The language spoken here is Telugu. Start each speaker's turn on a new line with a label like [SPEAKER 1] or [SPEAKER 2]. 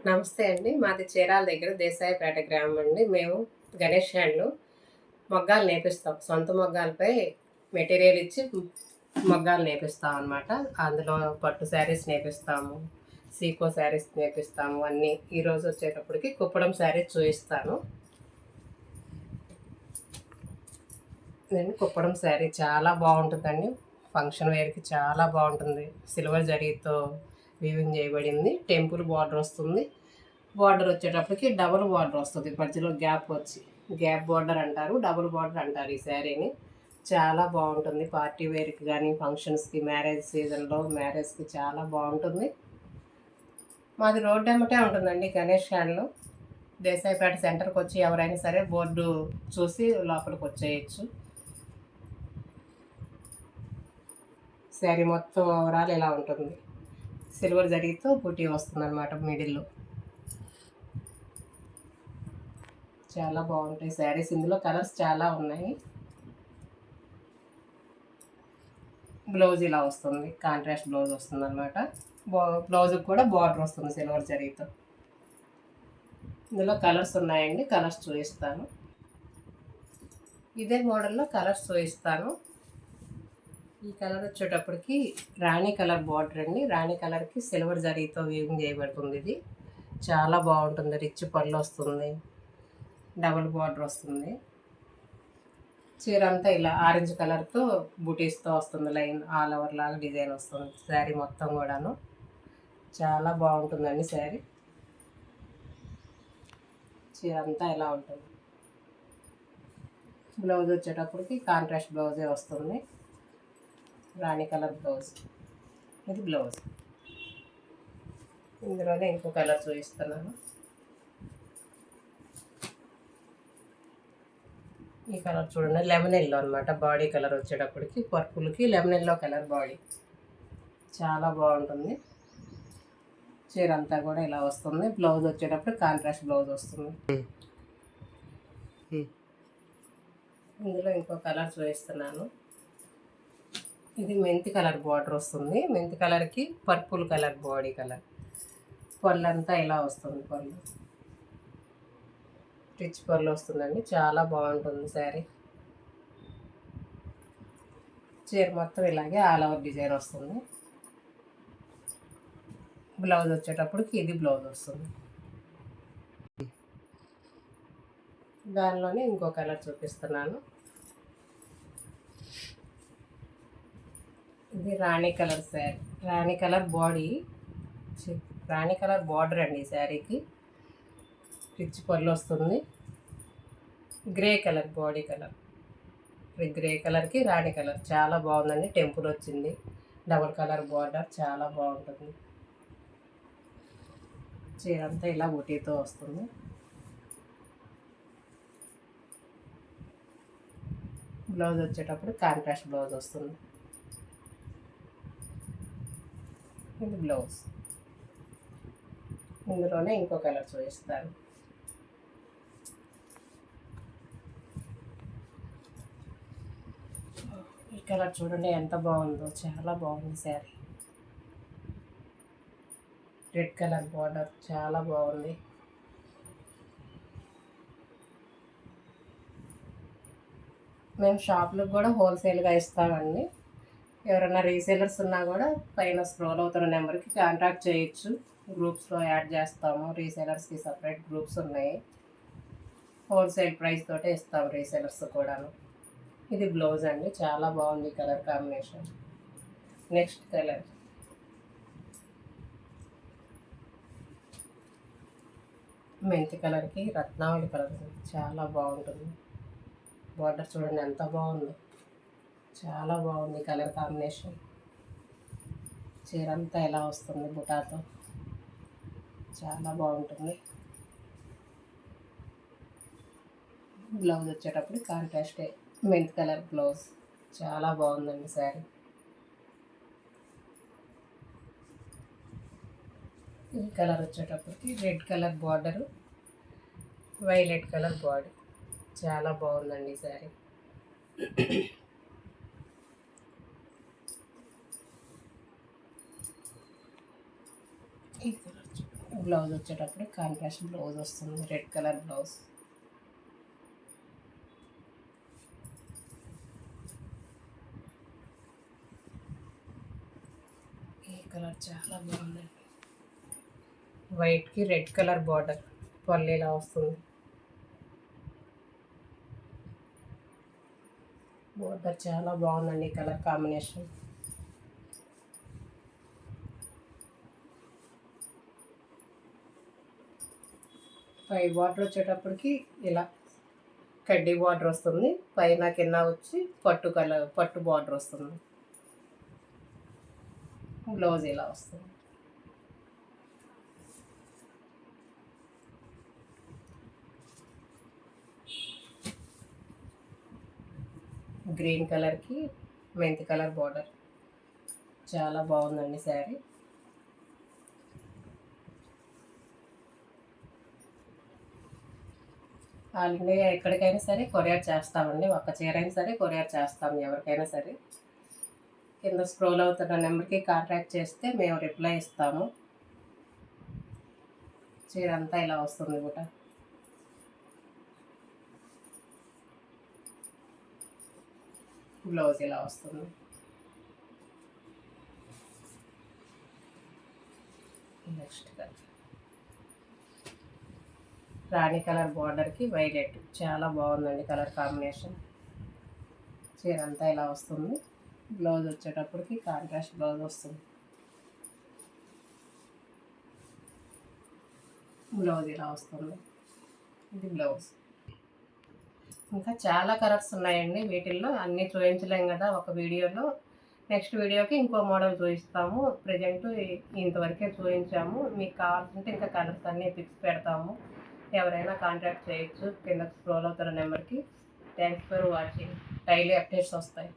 [SPEAKER 1] నమస్తే అండి. మాది చీరాల దగ్గర దేశాయిపేట గ్రామం అండి. మేము గణేష్ హ్యాండ్లు మొగ్గాలు నేపిస్తాం. సొంత మొగ్గాలపై మెటీరియల్ ఇచ్చి మొగ్గాలు నేపిస్తాం అనమాట. అందులో పట్టు శారీస్ నేపిస్తాము, సీకో శారీస్ నేపిస్తాము అన్నీ. ఈరోజు వచ్చేటప్పటికి కుప్పడం శారీస్ చూపిస్తాను. నేను కుప్పడం శారీ చాలా బాగుంటుందండి. ఫంక్షన్ వేర్కి చాలా బాగుంటుంది. సిల్వర్ జరీతో వీవింగ్ చేయబడింది. టెంపుల్ బార్డర్ వస్తుంది. బార్డర్ వచ్చేటప్పటికి డబుల్ బార్డర్ వస్తుంది. మధ్యలో గ్యాప్ వచ్చి గ్యాప్ బార్డర్ అంటారు, డబుల్ బార్డర్ అంటారు ఈ శారీని. చాలా బాగుంటుంది. పార్టీ వేర్కి కానీ ఫంక్షన్స్కి, మ్యారేజ్ సీజన్లో మ్యారేజ్కి చాలా బాగుంటుంది. మాది రోడ్డు ఎమ్మటే ఉంటుందండి గణేష్ హ్యాండ్లు. దేశాయిపేట సెంటర్కి వచ్చి ఎవరైనా సరే బోర్డు చూసి లోపలికి వచ్చేయచ్చు. శారీ మొత్తం ఓవరాల్ ఇలా ఉంటుంది. సిల్వర్ జరీతో బూటీ వస్తుంది అనమాట మిడిల్లో. చాలా బాగుంటాయి శారీస్. ఇందులో కలర్స్ చాలా ఉన్నాయి. బ్లౌజ్ ఇలా వస్తుంది, కాంట్రాస్ట్ బ్లౌజ్ వస్తుంది అనమాట. బ్లౌజ్కి కూడా బార్డర్ వస్తుంది సిల్వర్ జరీతో. ఇందులో కలర్స్ ఉన్నాయండి, కలర్స్ చూపిస్తాను. ఇదే మోడల్లో కలర్స్ చూపిస్తాను. ఈ కలర్ వచ్చేటప్పటికి రాణి కలర్ బార్డర్ అండి. రాణి కలర్కి సిల్వర్ జరీతో వీవింగ్ చేయబడుతుంది. ఇది చాలా బాగుంటుంది. రిచ్ పళ్ళు వస్తుంది, డబుల్ బార్డర్ వస్తుంది. చీర అంతా ఇలా ఆరెంజ్ కలర్తో బూటీస్తో వస్తుంది. లైన్ ఆల్ ఓవర్ లాగా డిజైన్ వస్తుంది శారీ మొత్తం కూడాను. చాలా బాగుంటుందండి శారీ. చీర అంతా ఇలా ఉంటుంది. బ్లౌజ్ వచ్చేటప్పటికి కాంట్రాస్ట్ బ్లౌజే వస్తుంది. రాణి కలర్ బ్లౌజ్. ఇది బ్లౌజ్. ఇందులోనే ఇంకో కలర్ చూపిస్తున్నాను. ఈ కలర్ చూడండి, లెమన్ ఎల్లో అనమాట. బాడీ కలర్ వచ్చేటప్పటికి పర్పుల్కి లెమన్ ఎల్లో కలర్ బాడీ. చాలా బాగుంటుంది. చీర అంతా కూడా ఇలా వస్తుంది. బ్లౌజ్ వచ్చేటప్పుడు కాంట్రాస్ట్ బ్లౌజ్ వస్తుంది. ఇందులో ఇంకో కలర్ చూపిస్తున్నాను. ఇది మెంతి కలర్ బార్డర్ వస్తుంది. మెంతి కలర్కి పర్పుల్ కలర్ బాడీ కలర్. పళ్ళు అంతా ఇలా వస్తుంది. పళ్ళు రిచ్ పళ్ళు వస్తుందండి. చాలా బాగుంటుంది శారీ. చీర మొత్తం ఇలాగే ఆల్ ఓవర్ డిజైన్ వస్తుంది. బ్లౌజ్ వచ్చేటప్పటికి ఇది బ్లౌజ్ వస్తుంది. దానిలోనే ఇంకో కలర్ చూపిస్తున్నాను. ఇది రాణి కలర్ శారీ. రాణి కలర్ బాడీ, రాణి కలర్ బార్డర్ అండి ఈ శారీకి. రిచ్ పళ్ళు వస్తుంది. Grey colour body colour. Grey కలర్కి రాణి కలర్. చాలా బాగుందండి. టెంపుల్ వచ్చింది, డబుల్ కలర్ బార్డర్. చాలా బాగుంటుంది. చీర అంతా ఇలా బూటీతో వస్తుంది. బ్లౌజ్ వచ్చేటప్పుడు కాంట్రాస్ట్ బ్లౌజ్ వస్తుంది. ఇది బ్లౌజ్. ఇందులోనే ఇంకో కలర్ చూపిస్తాను. ఈ కలర్ చూడండి ఎంత బాగుందో. చాలా బాగుంది శారీ. రెడ్ కలర్ బార్డర్ చాలా బాగుంది. మేము షాప్లకు కూడా హోల్సేల్గా ఇస్తామండి. ఎవరైనా రీసేలర్స్ ఉన్నా కూడా పైన స్క్రోల్ అవుతున్న నెంబర్కి కాంటాక్ట్ చేయొచ్చు. గ్రూప్స్లో యాడ్ చేస్తాము. రీసేలర్స్కి సపరేట్ గ్రూప్స్ ఉన్నాయి. హోల్సేల్ ప్రైస్ తోటే ఇస్తాము రీసేలర్స్ కూడాను. ఇది బ్లౌజ్ అండి. చాలా బాగుంది కలర్ కాంబినేషన్. నెక్స్ట్ కలర్ మెంతి కలర్కి రత్నావళి కలర్. చాలా బాగుంటుంది. బార్డర్ చూడండి ఎంత బాగుందో. చాలా బాగుంది కలర్ కాంబినేషన్. చీర అంతా ఎలా వస్తుంది బుటాతో. చాలా బాగుంటుంది. బ్లౌజ్ వచ్చేటప్పుడు కాంట్రాస్టే మెంతి కలర్ బ్లౌజ్. చాలా బాగుందండి శారీ. ఈ కలర్ వచ్చేటప్పటికి red colour border, violet colour body. చాలా బాగుందండి శారీ. బ్లౌజ్ వచ్చేటప్పుడు కాంట్రాస్ట్ బ్లౌజ్ వస్తుంది, రెడ్ కలర్ బ్లౌజ్. ఈ కలర్ చాలా బాగుందండి. వైట్కి రెడ్ కలర్ బార్డర్ పల్లీలా వస్తుంది. బార్డర్ చాలా బాగుందండి కలర్ కాంబినేషన్. పై బార్డర్ వచ్చేటప్పటికి ఇలా కడ్డీ బార్డర్ వస్తుంది, పైన కింద వచ్చి పట్టు బార్డర్ వస్తుంది. బ్లౌజ్ ఇలా వస్తుంది. గ్రీన్ కలర్కి మెంతి కలర్ బార్డర్ చాలా బాగుందండి శారీ. ఆల్ ఇండియా ఎక్కడికైనా సరే కొరియర్ చేస్తామండి. ఒక్క చీర అయినా సరే కొరియర్ చేస్తాం ఎవరికైనా సరే. కింద స్క్రోల్ అవుతున్న నెంబర్కి కాంటాక్ట్ చేస్తే మేము రిప్లై ఇస్తాము. చీర అంతా ఇలా వస్తుంది కూడా. బ్లౌజ్ ఇలా వస్తుంది. నెక్స్ట్ రాణి కలర్ బార్డర్కి వైలెట్ చాలా బాగుందండి కలర్ కాంబినేషన్. చీర అంతా ఇలా వస్తుంది. బ్లౌజ్ వచ్చేటప్పటికి కాంట్రాస్ట్ బ్లౌజ్ వస్తుంది. బ్లౌజ్ ఇలా వస్తుంది. ఇది బ్లౌజ్. ఇంకా చాలా కలర్స్ ఉన్నాయండి. వీటిల్లో అన్నీ చూపించలేం కదా ఒక వీడియోలో. నెక్స్ట్ వీడియోకి ఇంకో మోడల్ చూపిస్తాము. ప్రజెంట్ ఇంతవరకే చూపించాము. మీకు కావాల్సింటే ఇంకా కలర్స్ అన్నీ పిక్స్ పెడతాము. ఎవరైనా కాంటాక్ట్ చేయొచ్చు కింద స్క్రోల్ అవుతున్న నెంబర్కి. Thanks for watching. Daily updates వస్తాయి.